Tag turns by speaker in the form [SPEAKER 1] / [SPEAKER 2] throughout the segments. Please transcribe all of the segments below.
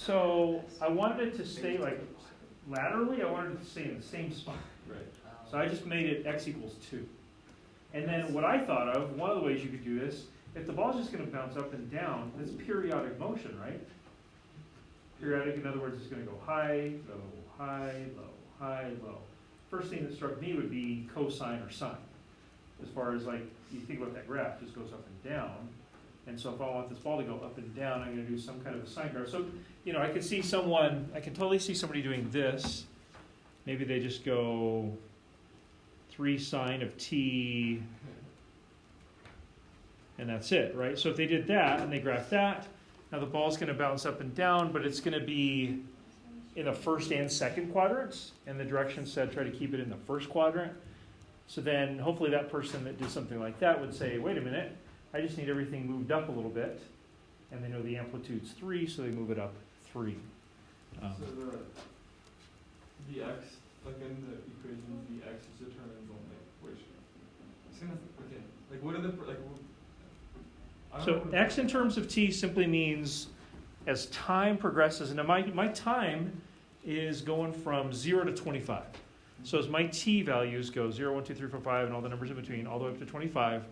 [SPEAKER 1] So I wanted it to stay like laterally, I wanted it to stay in the same spot.
[SPEAKER 2] Right.
[SPEAKER 1] So I just made it x equals 2. And then what I thought of, one of the ways you could do this, if the ball's just going to bounce up and down, that's periodic motion, right? Periodic, in other words, it's going to go high, low, high, low, high, low. First thing that struck me would be cosine or sine. As far as like, you think about that graph, it just goes up and down. And so if I want this ball to go up and down, I'm going to do some kind of a sine graph. So, I could see someone, I can totally see somebody doing this. Maybe they just go 3 sine of t, and that's it, right? So if they did that and they graphed that, now the ball's going to bounce up and down, but it's going to be in the first and second quadrants, and the direction said try to keep it in the first quadrant. So then hopefully that person that did something like that would say, wait a minute, I just need everything moved up a little bit, and they know the amplitude's 3, so they move it up 3.
[SPEAKER 2] So the x, like in the equation, the x is determined on like which. Okay, like what are the like?
[SPEAKER 1] So x in terms of t simply means as time progresses, and my time is going from 0 to 25. So as my t values go 0, 1, 2, 3, 4, 5, and all the numbers in between, all the way up to 25,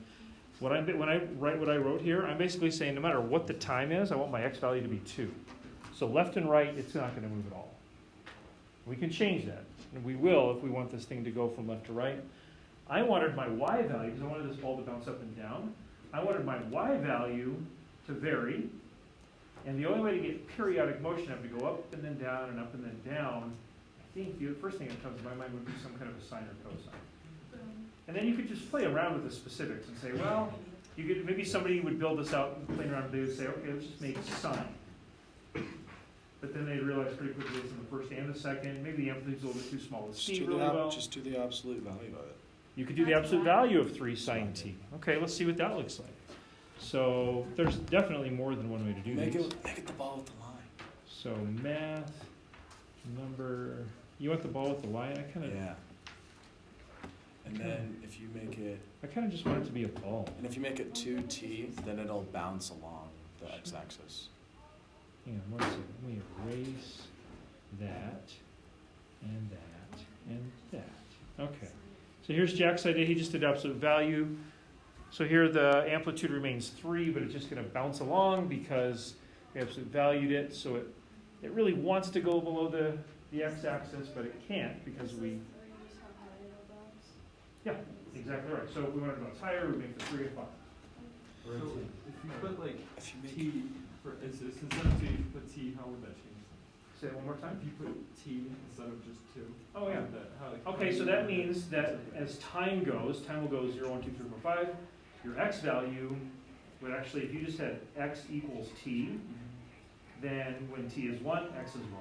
[SPEAKER 1] when I write what I wrote here, I'm basically saying no matter what the time is, I want my x value to be 2. So left and right, it's not going to move at all. We can change that, and we will if we want this thing to go from left to right. I wanted my y value, because I wanted this ball to bounce up and down. I wanted my y value to vary, and the only way to get periodic motion, I have to go up and then down and up and then down. I think the first thing that comes to my mind would be some kind of a sine or cosine. And then you could just play around with the specifics and say, well, you could, maybe somebody would build this out and play around, and they would say, okay, let's just make sine. But then they realize pretty quickly it's in the first and the second. Maybe the amplitude's a little bit too small to see really well.
[SPEAKER 3] Just do the absolute value of it.
[SPEAKER 1] You could do the absolute value of 3 sine t. Okay, let's see what that looks like. So there's definitely more than one way to do
[SPEAKER 3] Make
[SPEAKER 1] these.
[SPEAKER 3] it the ball with the line.
[SPEAKER 1] So math, number, you want the ball with the line?
[SPEAKER 3] Yeah. And then if you make it,
[SPEAKER 1] I kind of just want it to be a ball.
[SPEAKER 3] and if you make it 2t, then it'll bounce along the x-axis.
[SPEAKER 1] Hang on 1 second. Let me erase that, and that, and that. Okay. So here's Jack's idea. He just did absolute value. So here the amplitude remains 3, but it's just going to bounce along because we absolute valued it. So it really wants to go below the x-axis, but it can't because we... Yeah, exactly right. So if we wanted to bounce higher, we make the 3 a 5.
[SPEAKER 2] So if you put like
[SPEAKER 3] If you make
[SPEAKER 2] t for instance, instead of 2, you put t, how would that change?
[SPEAKER 1] Say it one more time.
[SPEAKER 2] If you put t instead of just 2.
[SPEAKER 1] Oh, yeah.
[SPEAKER 2] How
[SPEAKER 1] Okay, so that means that as time goes, time will go 0, 1, 2, 3, 4, 5. Your x value would actually, if you just had x equals t, then when t is 1, x is 1.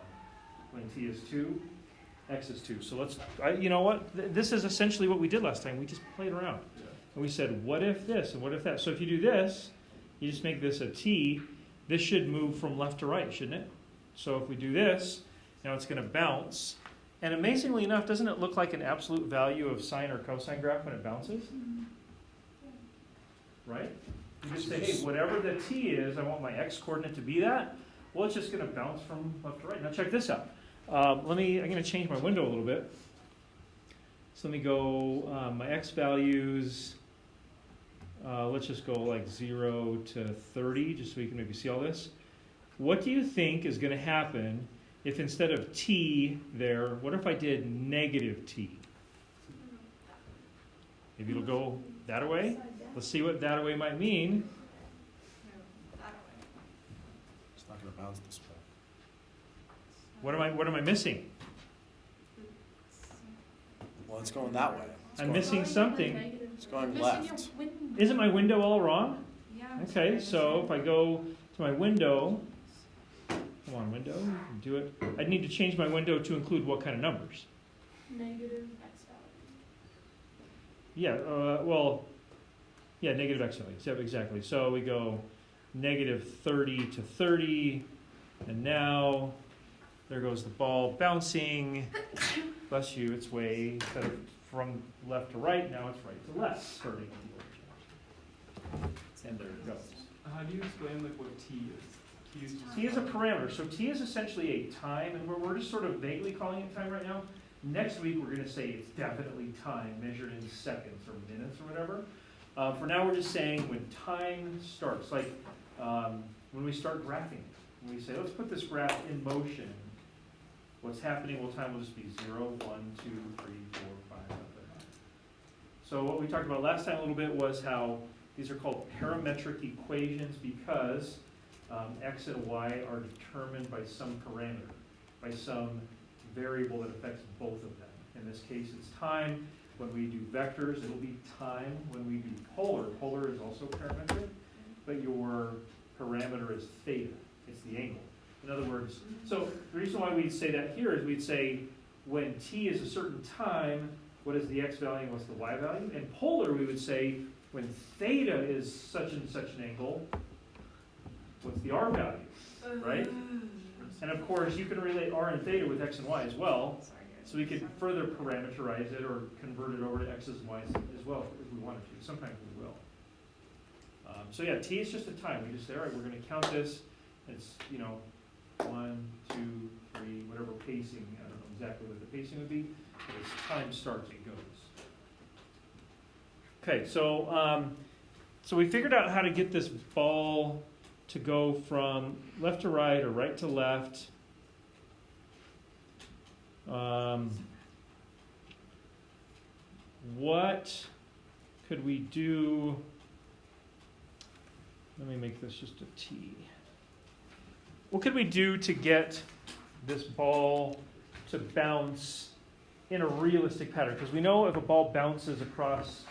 [SPEAKER 1] When t is 2, x is 2. So let's, you know what? This is essentially what we did last time. We just played around.
[SPEAKER 2] Yeah.
[SPEAKER 1] And we said, what if this and what if that? So if you do this, you just make this a t. This should move from left to right, shouldn't it? So if we do this, now it's going to bounce. And amazingly enough, doesn't it look like an absolute value of sine or cosine graph when it bounces? Right? You just say, hey, whatever the t is, I want my x coordinate to be that. Well, it's just going to bounce from left to right. Now check this out. I'm going to change my window a little bit. So let me go, my x values, let's just go like 0 to 30, just so we can maybe see all this. What do you think is going to happen if instead of t there, what if I did negative t? Maybe it'll go that way. Let's see what that way might mean.
[SPEAKER 3] It's not going to bounce this way.
[SPEAKER 1] What am I missing?
[SPEAKER 3] Well, it's going that way.
[SPEAKER 1] I'm missing something.
[SPEAKER 3] It's going left.
[SPEAKER 1] Isn't my window all wrong?
[SPEAKER 4] Yeah.
[SPEAKER 1] Okay, so if I go to my window, come on, window, do it. I need to change my window to include what kind of numbers?
[SPEAKER 4] Negative x
[SPEAKER 1] Yeah, yeah, negative x values. Yeah, exactly. So we go negative 30 to 30, and now there goes the ball bouncing. Bless you, it's way, instead of from left to right, now it's right to left, starting in the origin. And there it goes.
[SPEAKER 2] How do you explain like what t is?
[SPEAKER 1] T is a parameter, so T is essentially a time, and we're just sort of vaguely calling it time right now. Next week, we're gonna say it's definitely time, measured in seconds or minutes or whatever. For now, we're just saying when time starts, like when we start graphing, when we say, let's put this graph in motion, what's happening, well, time will just be 0, 1, 2, 3, 4, 5, 5. So what we talked about last time a little bit was how these are called parametric equations because x and y are determined by some parameter, by some variable that affects both of them. In this case, it's time. When we do vectors, it'll be time. When we do polar, polar is also parametric, but your parameter is theta. It's the angle. In other words, so the reason why we'd say that here is we'd say when t is a certain time, what is the x value and what's the y value? In polar, we would say when theta is such and such an angle, what's the r value, right? And of course, you can relate r and theta with x and y as well, so we could further parameterize it or convert it over to x's and y's as well if we wanted to. Sometimes we will. So yeah, t is just a time. We just say, all right, we're going to count this. It's, 1, 2, 3, whatever pacing. I don't know exactly what the pacing would be, but as time starts, it goes. Okay, so we figured out how to get this ball to go from left to right or right to left. What could we do? Let me make this just a T. What could we do to get this ball to bounce in a realistic pattern? Because we know if a ball bounces across,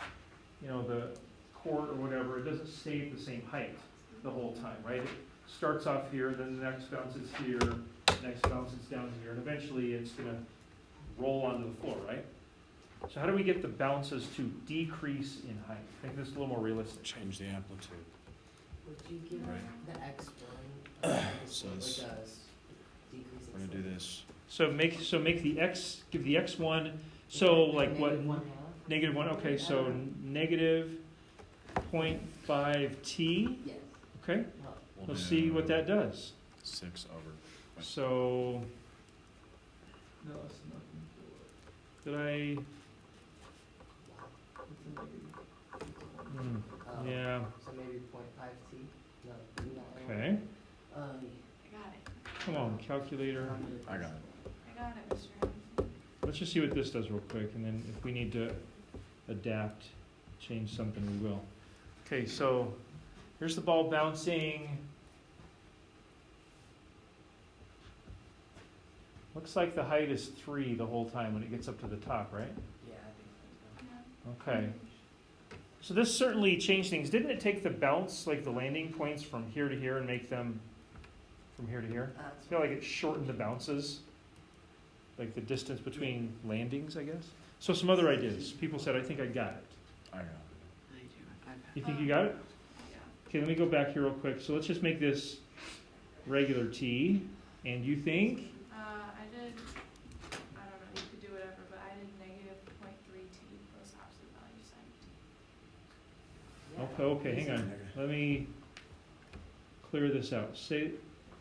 [SPEAKER 1] the court or whatever, it doesn't stay at the same height the whole time, right? It starts off here, then the next bounces here, next bounces down here, and eventually it's going to roll onto the floor, right? So how do we get the bounces to decrease in height? Make this a little more realistic.
[SPEAKER 3] Change the amplitude.
[SPEAKER 5] Would you give
[SPEAKER 3] Right.
[SPEAKER 5] the x1
[SPEAKER 3] So
[SPEAKER 5] decrease
[SPEAKER 3] we're gonna do this.
[SPEAKER 1] So make the x, give the x1. So like what?
[SPEAKER 5] -1/2?
[SPEAKER 1] -1. Okay, so negative 0.5t.
[SPEAKER 5] Yes.
[SPEAKER 1] Okay,
[SPEAKER 5] Well,
[SPEAKER 1] let's see what that does.
[SPEAKER 3] 6 over.
[SPEAKER 1] So
[SPEAKER 2] No, it's nothing.
[SPEAKER 1] did I?
[SPEAKER 2] It's a negative.
[SPEAKER 1] Yeah.
[SPEAKER 5] So maybe 0.5t? No, do not.
[SPEAKER 1] Okay.
[SPEAKER 4] I got it.
[SPEAKER 1] Come on, calculator.
[SPEAKER 3] I got it.
[SPEAKER 4] I got it, Mr. Anderson.
[SPEAKER 1] Let's just see what this does real quick, and then if we need to adapt, change something, we will. Okay, so here's the ball bouncing. Looks like the height is 3 the whole time when it gets up to the top, right?
[SPEAKER 5] Yeah, I think so.
[SPEAKER 1] Okay. So this certainly changed things. Didn't it take the bounce, like the landing points from here to here and make them from here to here? I feel like it shortened the bounces, like the distance between landings, I guess. So some other ideas. People said, I think I got it.
[SPEAKER 3] I got it.
[SPEAKER 1] You think you got it?
[SPEAKER 4] Yeah.
[SPEAKER 1] Okay, let me go back here real quick. So let's just make this regular t. And you think?
[SPEAKER 4] I did, I don't know, you could do whatever, but I did negative 0.3t plus absolute value sin t.
[SPEAKER 5] Yeah.
[SPEAKER 1] Okay, hang on. Let me clear this out. Say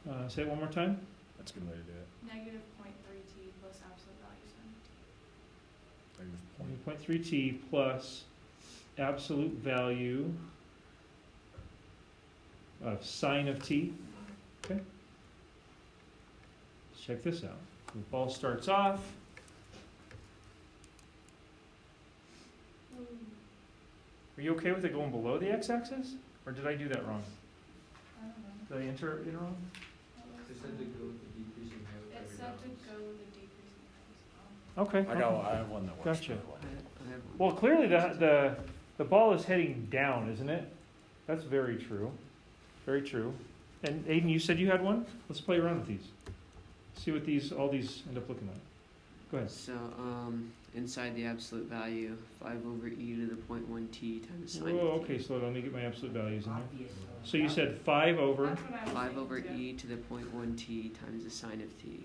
[SPEAKER 1] it one more time.
[SPEAKER 3] That's a good way to do it.
[SPEAKER 4] Negative 0.3t plus absolute value sin.
[SPEAKER 3] Negative
[SPEAKER 1] 0.3t plus absolute value of sine of t. Okay. Let's check this out. The ball starts off. Are you okay with it going below the x-axis? Or did I do that wrong?
[SPEAKER 4] I don't know.
[SPEAKER 1] Did I enter it wrong?
[SPEAKER 2] They said to go with the decreasing height with
[SPEAKER 4] It
[SPEAKER 2] every
[SPEAKER 4] said
[SPEAKER 2] bounce.
[SPEAKER 4] to go with the decreasing height.
[SPEAKER 1] Okay.
[SPEAKER 3] I have one that works.
[SPEAKER 1] Gotcha.
[SPEAKER 3] that way.
[SPEAKER 1] Well, clearly the ball is heading down, isn't it? That's very true. Very true. And Aiden, you said you had one? Let's play around with these. See what all these end up looking like. Go ahead.
[SPEAKER 6] So, inside the absolute value, 5 over e to the 0.1t times sine
[SPEAKER 1] Whoa,
[SPEAKER 6] of t.
[SPEAKER 1] okay, so let me get my absolute values in there.
[SPEAKER 5] Obvious.
[SPEAKER 1] So you said 5 over,
[SPEAKER 4] That's what I was
[SPEAKER 6] 5
[SPEAKER 4] thinking
[SPEAKER 6] over
[SPEAKER 4] too.
[SPEAKER 6] e to the 0.1t times the sine of t.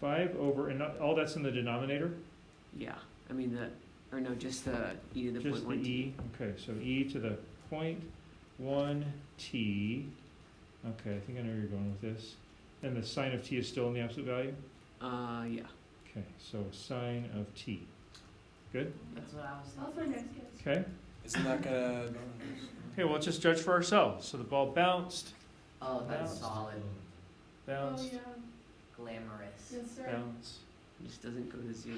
[SPEAKER 1] 5 over, and all that's in the denominator?
[SPEAKER 6] Yeah, I mean just the e to the
[SPEAKER 1] Just the
[SPEAKER 6] 0.1t.
[SPEAKER 1] e. Okay, so e to the 0.1t. Okay, I think I know where you're going with this. And the sine of t is still in the absolute value?
[SPEAKER 6] Yeah.
[SPEAKER 1] Okay, so sine of t. Good?
[SPEAKER 5] That's what I was
[SPEAKER 4] That was
[SPEAKER 5] thinking.
[SPEAKER 4] my next guess.
[SPEAKER 1] Okay.
[SPEAKER 3] Isn't that gonna?
[SPEAKER 1] Okay, well, let's just judge for ourselves. So the ball bounced,
[SPEAKER 5] Oh, that's
[SPEAKER 1] Bounced.
[SPEAKER 5] solid.
[SPEAKER 1] bounced,
[SPEAKER 4] Oh, yeah.
[SPEAKER 5] Glamorous.
[SPEAKER 4] Yes, sir.
[SPEAKER 1] bounced.
[SPEAKER 6] It just doesn't go to 0.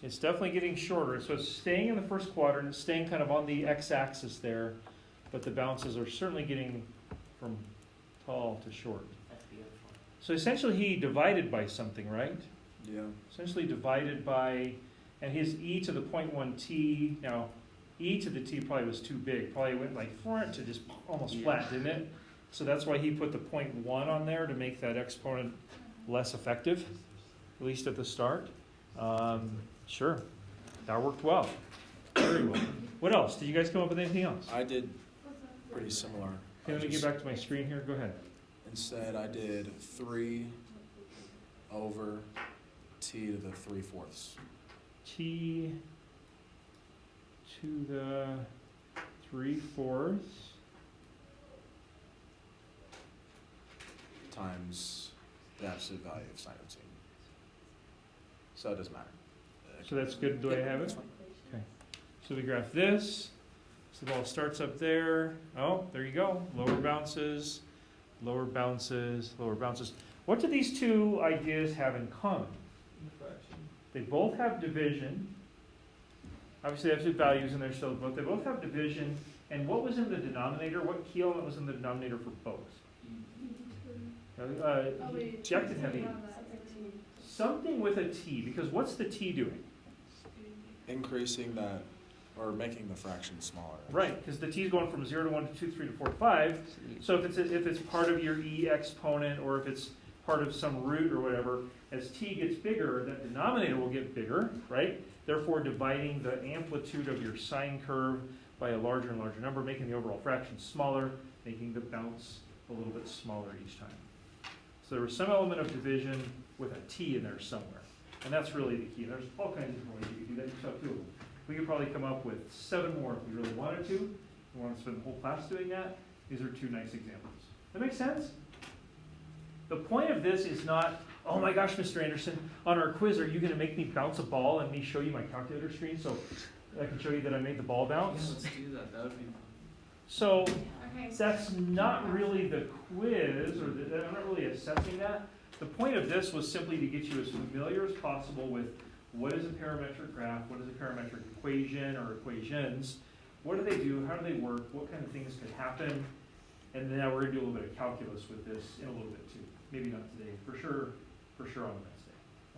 [SPEAKER 1] It's definitely getting shorter. So it's staying in the first quadrant, it's staying kind of on the x-axis there, but the bounces are certainly getting from tall to short.
[SPEAKER 5] That's beautiful.
[SPEAKER 1] So essentially he divided by something, right?
[SPEAKER 3] Yeah.
[SPEAKER 1] Essentially divided by, and his e to the 0.1 t, now e to the t probably was too big, probably went like front to just almost
[SPEAKER 6] Yeah.
[SPEAKER 1] flat, didn't it? So that's why he put the 0.1 on there to make that exponent less effective, at least at the start. Sure, that worked well, very well. What else? Did you guys come up with anything else?
[SPEAKER 3] I did
[SPEAKER 4] What's that?
[SPEAKER 3] pretty similar.
[SPEAKER 1] Okay, let me get back to my screen here, go ahead.
[SPEAKER 3] Instead, I did 3 over t to the 3/4
[SPEAKER 1] T to the 3/4
[SPEAKER 3] times the absolute value of sine of t. So it doesn't matter.
[SPEAKER 1] So that's good the way I have it?
[SPEAKER 3] That's fine.
[SPEAKER 1] So we graph this, so the ball starts up there, oh, there you go, lower bounces, lower bounces, lower bounces. What do these two ideas have in common?
[SPEAKER 2] Fraction.
[SPEAKER 1] They both have division, obviously they have two values in there still, but they both have division, and what was in the denominator, what key element was in the denominator for both?
[SPEAKER 4] Oh, wait.
[SPEAKER 1] Jack didn't have E. Something with a t, because what's the t doing?
[SPEAKER 3] Increasing that, or making the fraction smaller.
[SPEAKER 1] Right, because the t is going from 0 to 1 to 2, 3 to 4 to 5. So if it's part of your e exponent, or if it's part of some root or whatever, as t gets bigger, that denominator will get bigger, right? Therefore, dividing the amplitude of your sine curve by a larger and larger number, making the overall fraction smaller, making the bounce a little bit smaller each time. So there was some element of division with a t in there somewhere. And that's really the key. There's all kinds of different ways you can do that yourself too. We could probably come up with 7 more if we really wanted to. We want to spend the whole class doing that. These are 2 nice examples. That makes sense? The point of this is not, oh my gosh, Mr. Anderson, on our quiz, are you going to make me bounce a ball and me show you my calculator screen so I can show you that I made the ball
[SPEAKER 2] Yeah,
[SPEAKER 1] bounce?
[SPEAKER 2] let's do that. That would be fun.
[SPEAKER 1] So
[SPEAKER 4] Okay.
[SPEAKER 1] that's not really the quiz, or I'm not really assessing that. The point of this was simply to get you as familiar as possible with what is a parametric graph, what is a parametric equation or equations, what do they do, how do they work, what kind of things could happen, and then now we're going to do a little bit of calculus with this in a little bit too. Maybe not today, for sure on Wednesday.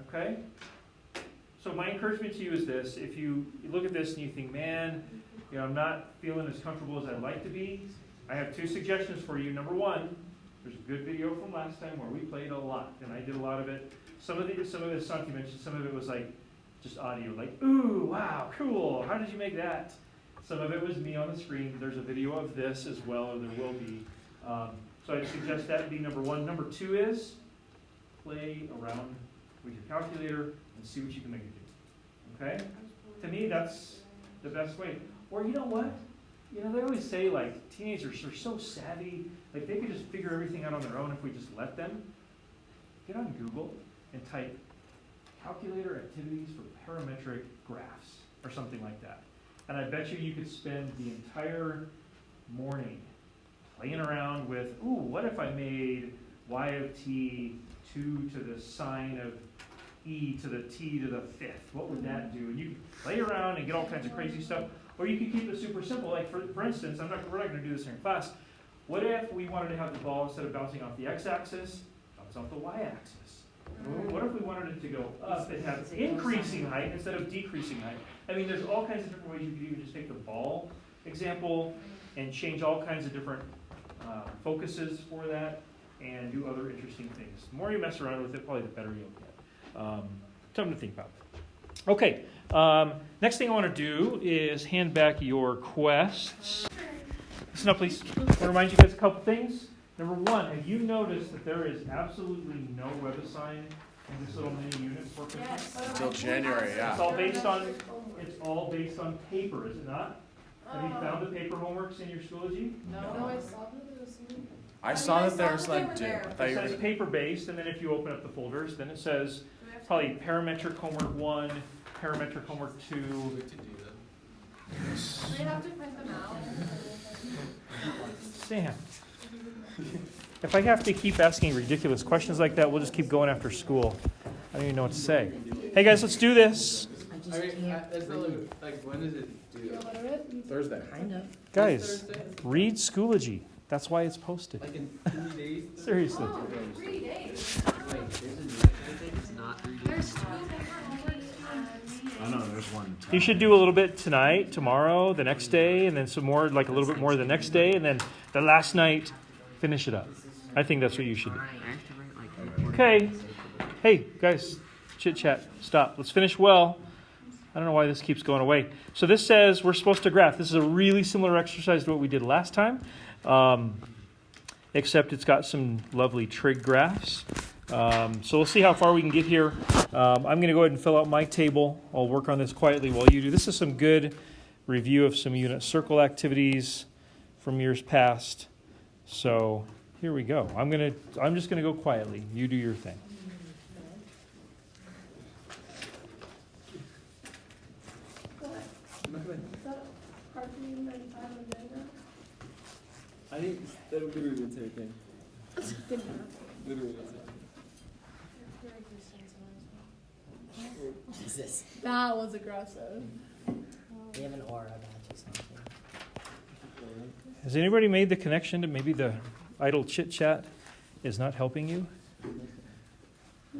[SPEAKER 1] Okay? So my encouragement to you is this: if you look at this and you think, man, you know, I'm not feeling as comfortable as I'd like to be, I have 2 suggestions for you. Number 1, there's a good video from last time where we played a lot, and I did a lot of it. Some of it, Santi mentioned, some of it was like just audio, like, ooh, wow, cool, how did you make that? Some of it was me on the screen. There's a video of this as well, or there will be. So I'd suggest that be number 1. Number 2 is play around with your calculator and see what you can make it do. Okay? To me, that's the best way. Or you know what? You know, they always say, like, teenagers are so savvy, like they could just figure everything out on their own if we just let them. Get on Google and type calculator activities for parametric graphs or something like that. And I bet you could spend the entire morning playing around with, ooh, what if I made y of t 2 to the sine of e to the t to the 5th? What would that do? And you can play around and get all kinds of crazy stuff. Or you could keep it super simple. Like, for instance, we're not going to do this in class. What if we wanted to have the ball, instead of bouncing off the x-axis, bounce off the y-axis? What if we wanted it to go up and have increasing height instead of decreasing height? I mean, there's all kinds of different ways you could even just take the ball example and change all kinds of different focuses for that and do other interesting things. The more you mess around with it, probably the better you'll get. Something to think about. Okay, next thing I want to do is hand back your quests. Listen up, please. I want to remind you guys a couple things. Number 1, have you noticed that there is absolutely no WebAssign in this little mini unit for Christmas?
[SPEAKER 4] Yes.
[SPEAKER 3] Until January, yeah.
[SPEAKER 1] It's all based on paper, is it not? Have you found the paper homeworks in your Schoology?
[SPEAKER 4] No, I saw that there was some.
[SPEAKER 3] I saw that there's
[SPEAKER 4] that they
[SPEAKER 3] like
[SPEAKER 4] were
[SPEAKER 3] two.
[SPEAKER 4] there.
[SPEAKER 3] I thought
[SPEAKER 1] It
[SPEAKER 3] you were
[SPEAKER 1] says
[SPEAKER 3] gonna-
[SPEAKER 1] paper-based, and then if you open up the folders, then it says
[SPEAKER 4] Do we have to-
[SPEAKER 1] probably parametric homework 1, parametric homework 2.
[SPEAKER 2] We to do that.
[SPEAKER 4] Do we have to print them out?
[SPEAKER 1] Sam, if I have to keep asking ridiculous questions like that, we'll just keep going after school. I don't even know what to say. Hey guys, let's do this.
[SPEAKER 5] I just
[SPEAKER 2] I mean,
[SPEAKER 5] can't
[SPEAKER 2] it's not
[SPEAKER 5] read.
[SPEAKER 2] like when is it due?
[SPEAKER 3] Thursday.
[SPEAKER 5] Kind of.
[SPEAKER 1] Guys,
[SPEAKER 2] Thursday?
[SPEAKER 1] read Schoology. That's why it's posted.
[SPEAKER 2] Like in 3 days?
[SPEAKER 1] Seriously.
[SPEAKER 4] Oh, 3 days.
[SPEAKER 6] Wait, there's a new thing, it's not 3 days.
[SPEAKER 4] There's 2 paper homeworks.
[SPEAKER 3] I know there's one.
[SPEAKER 1] You should do a little bit tonight, tomorrow, the next day, and then some more, like a little bit more the next day, and then the last night, finish it up. I think that's what you should do.
[SPEAKER 6] I have to write like
[SPEAKER 1] Okay. Hey, guys, chit chat, stop. Let's finish well. I don't know why this keeps going away. So this says we're supposed to graph. This is a really similar exercise to what we did last time, except it's got some lovely trig graphs. So we'll see how far we can get here. I'm going to go ahead and fill out my table. I'll work on this quietly while you do. This is some good review of some unit circle activities from years past. So here we go. I'm just going to go quietly. You do your thing.
[SPEAKER 2] I think that literally the same thing. Literally the same
[SPEAKER 5] Jesus.
[SPEAKER 7] That was aggressive.
[SPEAKER 5] We have an aura badge or something.
[SPEAKER 1] Has anybody made the connection to maybe the idle chit chat is not helping you?
[SPEAKER 5] And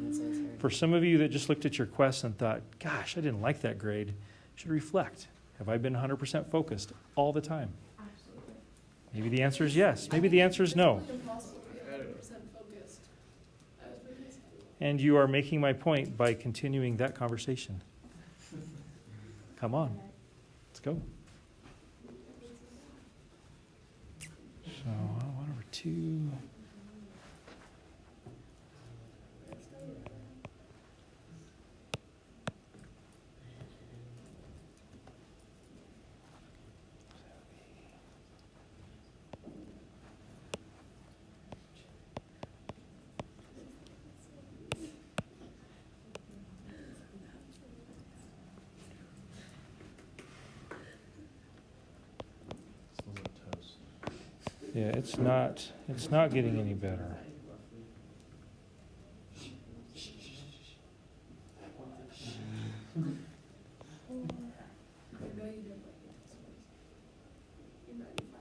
[SPEAKER 5] it says here.
[SPEAKER 1] For some of you that just looked at your quests and thought, gosh, I didn't like that grade, you should reflect. Have I been 100% focused all the time?
[SPEAKER 4] Absolutely.
[SPEAKER 1] Maybe the answer is yes. Maybe the answer is no.
[SPEAKER 7] It's impossible to be 100% focused. I was pretty excited.
[SPEAKER 1] And you are making my point by continuing that conversation. Come on, let's go. So, 1/2. Yeah, it's not getting any better.
[SPEAKER 7] I know you didn't like it. You're 95.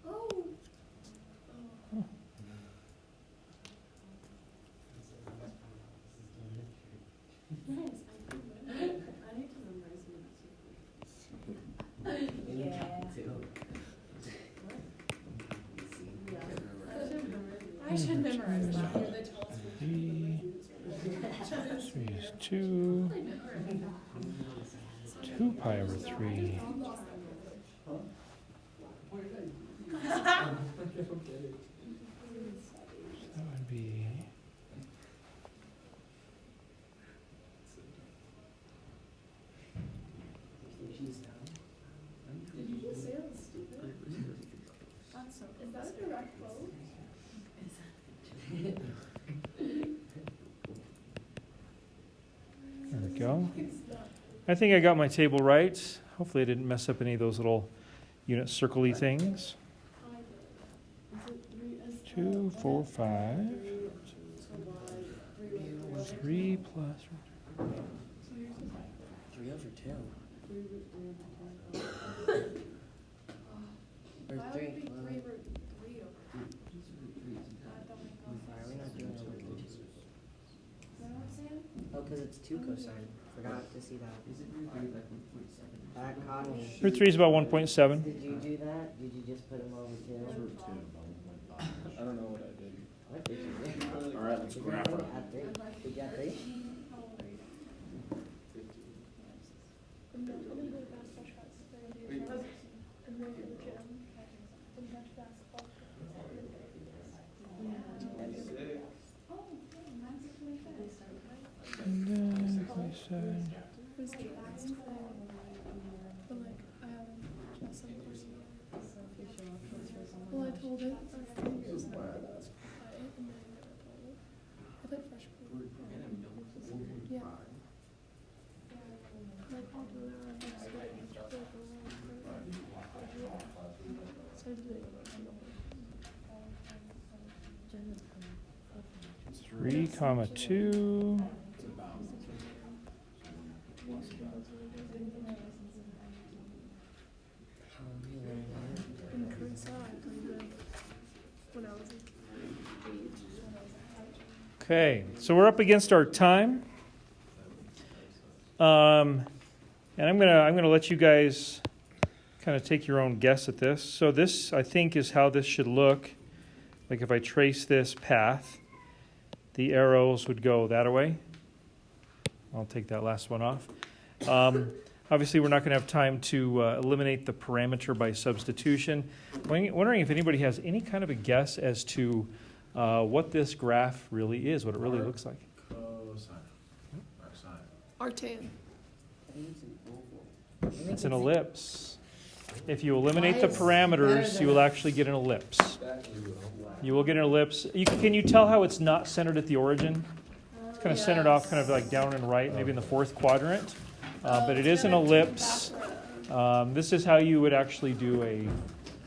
[SPEAKER 7] Oh. Nice. I need to memorize it.
[SPEAKER 5] Yeah.
[SPEAKER 7] I should memorize that. They tell us
[SPEAKER 1] Three. 3 is 2. 2 pi over 3. That would be
[SPEAKER 7] That's so. Is that a direct quote?
[SPEAKER 1] There we go. I think I got my table right. Hopefully I didn't mess up any of those little unit circle-y things. 2, 4, 5. 3 plus.
[SPEAKER 5] 3 over 2. Or
[SPEAKER 7] Why would
[SPEAKER 5] 3.
[SPEAKER 7] it be 3 over 3 over?
[SPEAKER 5] Why are we not doing over 2?
[SPEAKER 7] Is that what I'm saying?
[SPEAKER 5] Oh, because it's 2 cosine. Forgot to see that. That caught me.
[SPEAKER 1] Root 3 is about 1.7.
[SPEAKER 5] Did you do that? Did you just put them over 2?
[SPEAKER 2] I don't know what I did.
[SPEAKER 5] What did you do?
[SPEAKER 3] All right, let's
[SPEAKER 5] Did
[SPEAKER 3] graph
[SPEAKER 5] you
[SPEAKER 3] it.
[SPEAKER 5] add 3? Did you add 3?
[SPEAKER 7] I'm going to go to basketball shots. I'm going to the gym. was the last thing. But like, I haven't just some course. Well, I told it our fingers that I was quiet, and then I never told it. I played freshman. Yeah. Like, I'll do it on next week. So I did it.
[SPEAKER 1] 3,2.
[SPEAKER 7] In Carissa, I played with when I was like 8.
[SPEAKER 1] Okay, so we're up against our time. And I'm gonna let you guys kind of take your own guess at this. So this, I think, is how this should look. Like if I trace this path, the arrows would go that way. I'll take that last one off. Obviously, we're not going to have time to eliminate the parameter by substitution. Wondering if anybody has any kind of a guess as to what this graph really is, what it really looks like.
[SPEAKER 7] Artan.
[SPEAKER 1] It's an ellipse. If you eliminate the parameters, you will actually get an ellipse. You will get an ellipse. Can you tell how it's not centered at the origin? It's kind of centered off kind of like down and right, maybe in the fourth quadrant. But it is an ellipse. This is how you would actually do an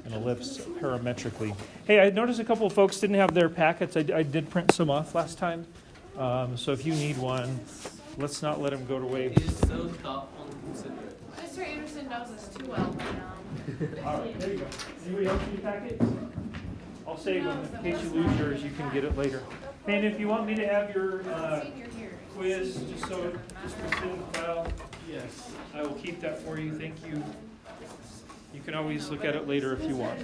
[SPEAKER 1] ellipse parametrically. Hey, I noticed a couple of folks didn't have their packets. I did print some off last time. So if you need one, let's not let them go to waste.
[SPEAKER 6] He's so thoughtful and considerate.
[SPEAKER 4] Mr. Anderson knows us too well by now.
[SPEAKER 1] All right, there you go. Anybody else need packets? I'll save them. In case you lose yours, you can get it later. And if you want me to have your
[SPEAKER 4] Senior year.
[SPEAKER 1] quiz, just so it just goes in the file, yes, I will keep that for you. Thank you. You can always look at it later if you want.